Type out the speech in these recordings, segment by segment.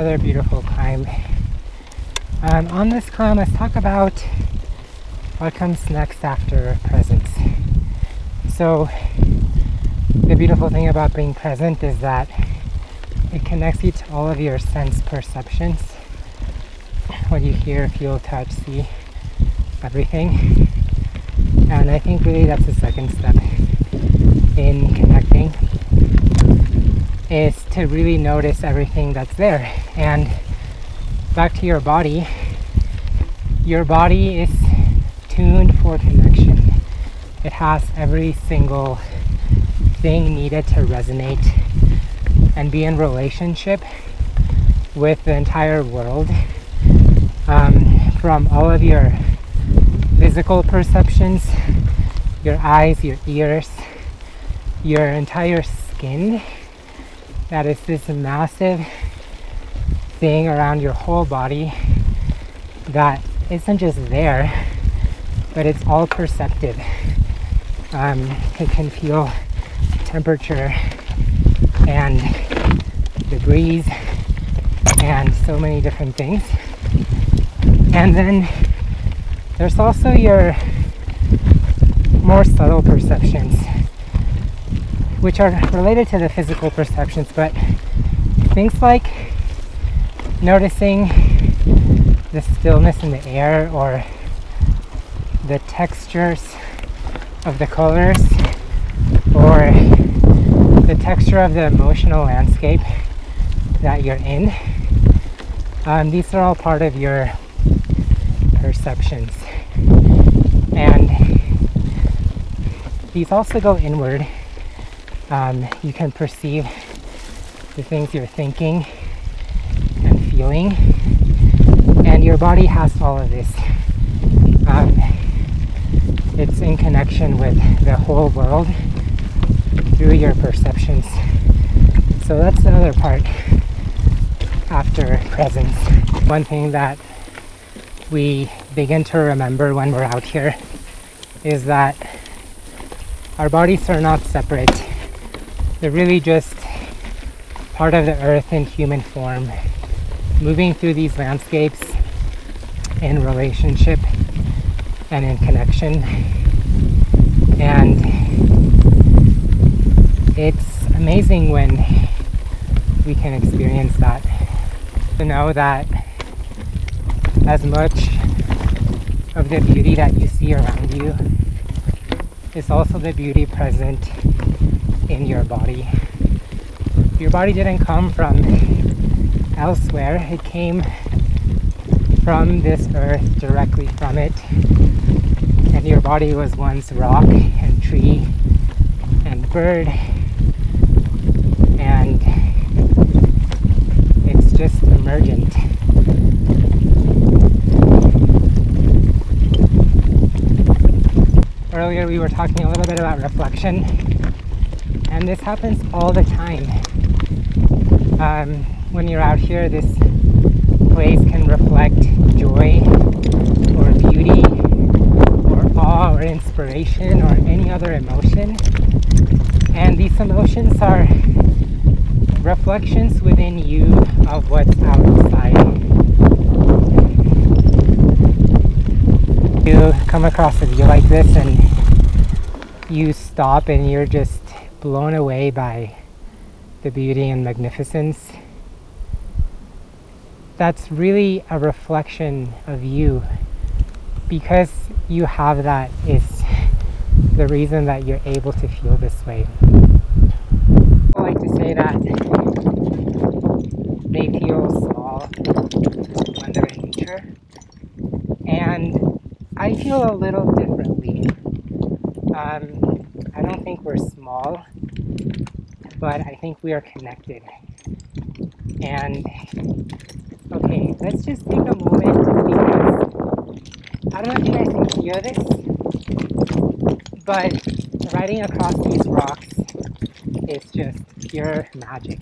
another beautiful climb. On this climb, let's talk about what comes next after presence. So the beautiful thing about being present is that it connects you to all of your sense perceptions. What you hear, feel, touch, see, everything. And I think really that's the second step in connecting, is to really notice everything that's there. And back to your body is tuned for connection. It has every single thing needed to resonate and be in relationship with the entire world, from all of your physical perceptions, your eyes, your ears, your entire skin. That is this massive thing around your whole body that isn't just there, but it's all perceptive. It can feel temperature and the breeze and so many different things. And then there's also your more subtle perceptions, which are related to the physical perceptions, but things like noticing the stillness in the air, or the textures of the colors, or the texture of the emotional landscape that you're in. These are all part of your perceptions, and these also go inward. You can perceive the things you're thinking and feeling, and your body has all of this. It's in connection with the whole world through your perceptions. So that's another part after presence. One thing that we begin to remember when we're out here is that our bodies are not separate. They're really just part of the earth in human form, moving through these landscapes in relationship and in connection. And it's amazing when we can experience that. To know that as much of the beauty that you see around you is also the beauty present in your body. Your body didn't come from elsewhere. It came from this earth, directly from it. And your body was once rock and tree and bird, and it's just emergent. Earlier we were talking a little bit about reflection, and this happens all the time. When you're out here, this place can reflect joy or beauty or awe or inspiration or any other emotion, and these emotions are reflections within you of what's outside. You come across a view like this and you stop and you're just blown away by the beauty and magnificence. That's really a reflection of you, because you have that is the reason that you're able to feel this way. I like to say that they feel small when they're in nature, and I feel a little differently. I don't think we're small, but I think we are connected. And okay, let's just take a moment, because I don't know if you guys can hear this, but riding across these rocks is just pure magic.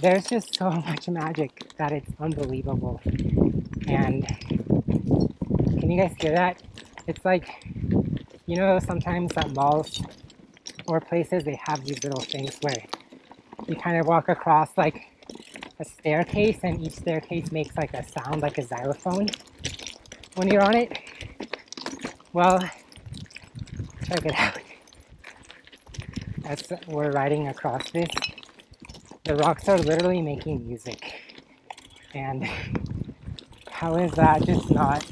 There's just so much magic that it's unbelievable. And can you guys hear that? It's like, you know, sometimes at malls or places they have these little things where you kind of walk across like a staircase, and each staircase makes like a sound like a xylophone when you're on it. Well, check it out. As we're riding across this, the rocks are literally making music. And how is that just not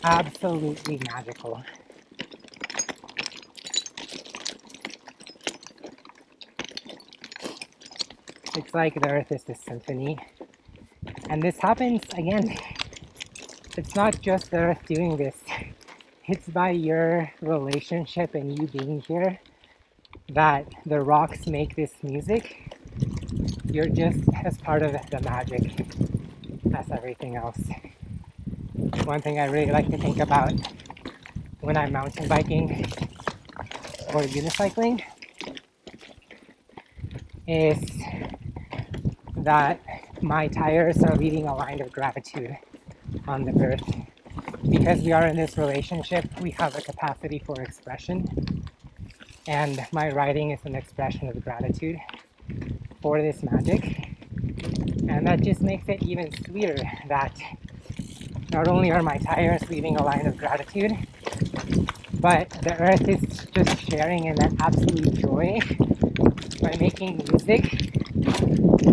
absolutely magical? It's like the earth is a symphony. And this happens, again, it's not just the earth doing this. It's by your relationship and you being here that the rocks make this music. You're just as part of the magic as everything else. One thing I really like to think about when I'm mountain biking or unicycling is that my tires are leading a line of gratitude on the earth. Because we are in this relationship, we have a capacity for expression, and my riding is an expression of gratitude for this magic. And that just makes it even sweeter that not only are my tires leaving a line of gratitude, but the earth is just sharing in that absolute joy by making music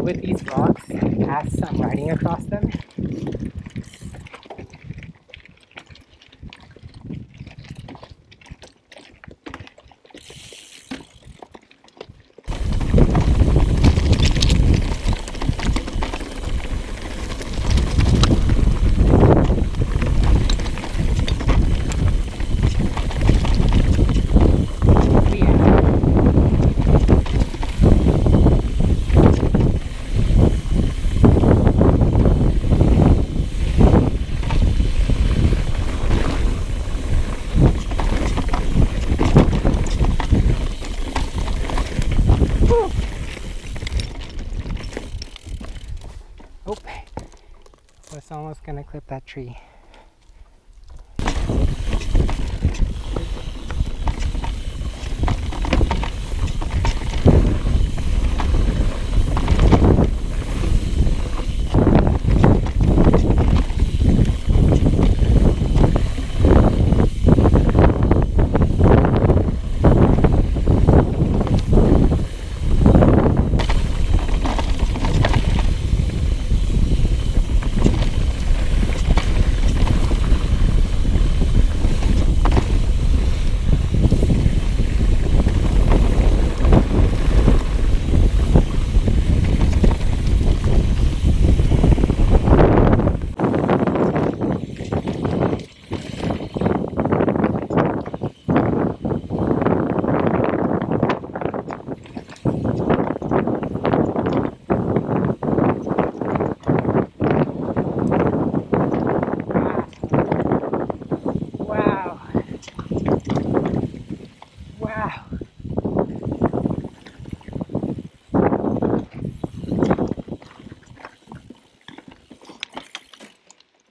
with these rocks as I'm riding across them. Oh, I was almost gonna clip that tree.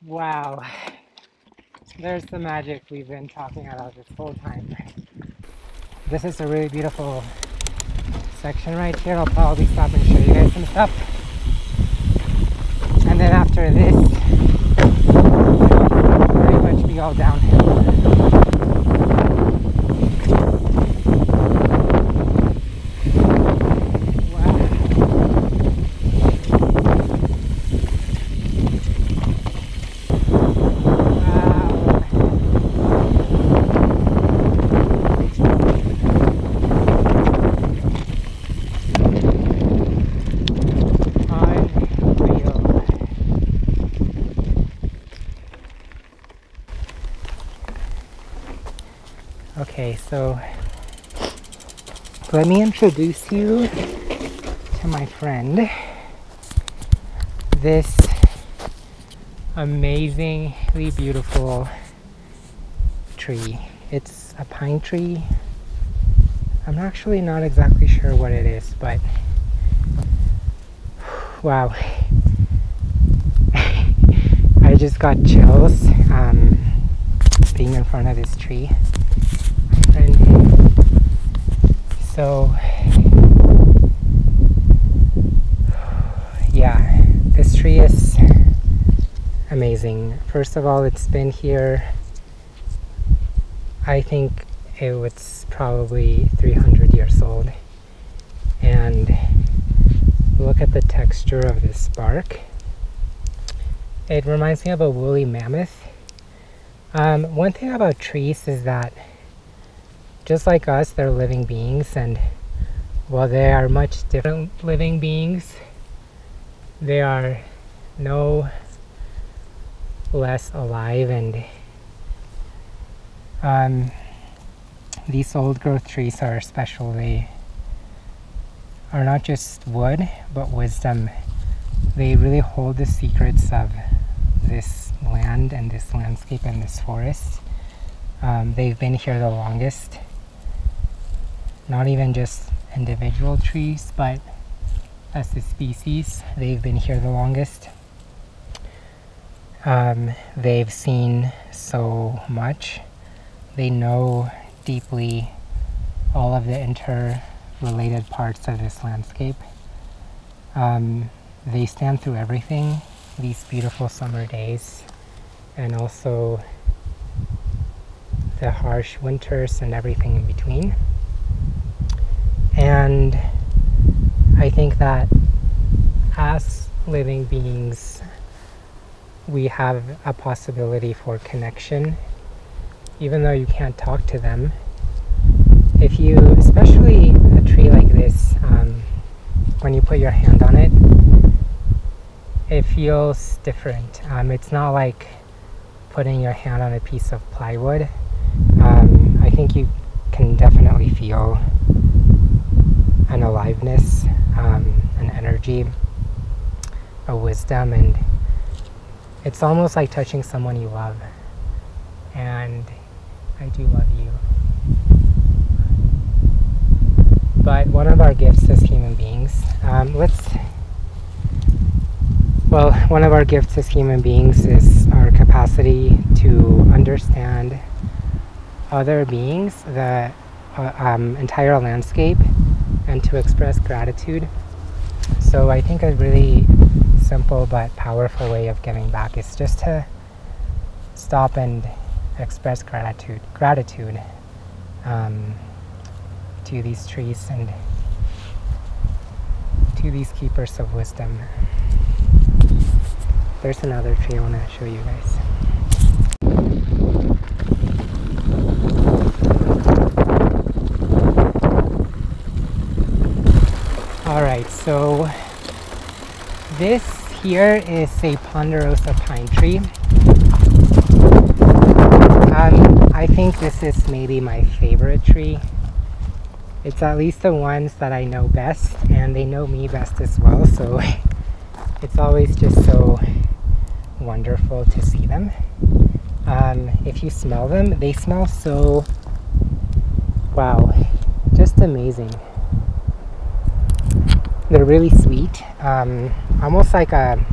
Wow, there's the magic we've been talking about this whole time. This is a really beautiful section right here. I'll probably stop and show you guys some stuff. And then after this, it'll pretty much be all downhill. Okay, so let me introduce you to my friend. This amazingly beautiful tree. It's a pine tree. I'm actually not exactly sure what it is, but wow. I just got chills being in front of this tree. So yeah, this tree is amazing. First of all, it's been here, I think it was probably 300 years old. And look at the texture of this bark. It reminds me of a woolly mammoth. One thing about trees is that just like us, they're living beings, and while they are much different living beings, they are no less alive. And these old growth trees are special. They are not just wood, but wisdom. They really hold the secrets of this land and this landscape and this forest. They've been here the longest. Not even just individual trees, but as a species, they've been here the longest. They've seen so much. They know deeply all of the interrelated parts of this landscape. They stand through everything, these beautiful summer days, and also the harsh winters and everything in between. And I think that as living beings, we have a possibility for connection, even though you can't talk to them. If you, especially a tree like this, when you put your hand on it, it feels different. It's not like putting your hand on a piece of plywood. I think you can definitely feel an aliveness, an energy, a wisdom, and it's almost like touching someone you love. And I do love you. But one of our gifts as human beings, one of our gifts as human beings is our capacity to understand other beings, the entire landscape, and to express gratitude. So I think a really simple but powerful way of giving back is just to stop and express gratitude to these trees and to these keepers of wisdom. There's another tree I want to show you guys. Alright, so this here is a ponderosa pine tree. I think this is maybe my favorite tree. It's at least the ones that I know best, and they know me best as well, so it's always just so wonderful to see them. If you smell them, they smell so, wow, just amazing. They're really sweet, almost like a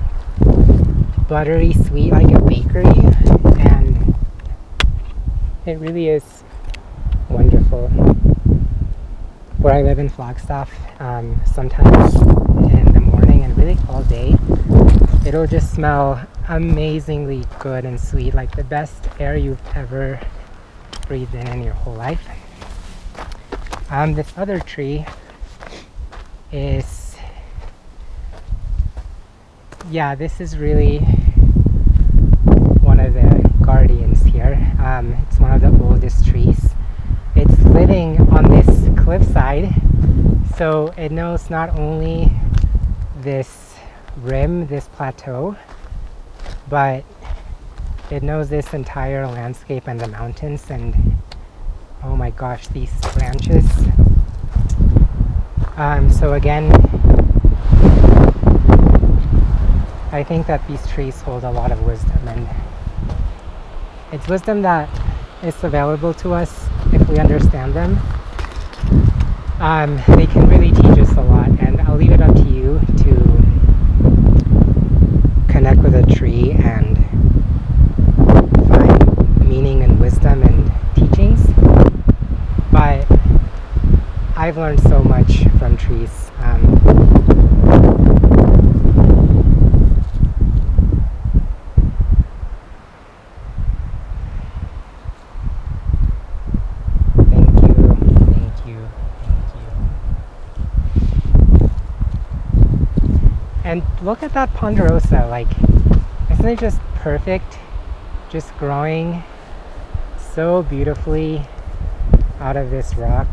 buttery sweet, like a bakery, and it really is wonderful. Where I live in Flagstaff, sometimes in the morning and really all day, it'll just smell amazingly good and sweet, like the best air you've ever breathed in your whole life. This other tree is, yeah, this is really one of the guardians here. It's one of the oldest trees. It's living on this cliffside, so it knows not only this rim, this plateau, but it knows this entire landscape and the mountains. And oh my gosh, these branches. So again, I think that these trees hold a lot of wisdom, and it's wisdom that is available to us if we understand them. They can really teach us a lot, and I'll leave it up to you to connect with a tree and find meaning and wisdom and teachings. But I've learned so much from trees. look at that ponderosa, like, isn't it just perfect? Just growing so beautifully out of this rock.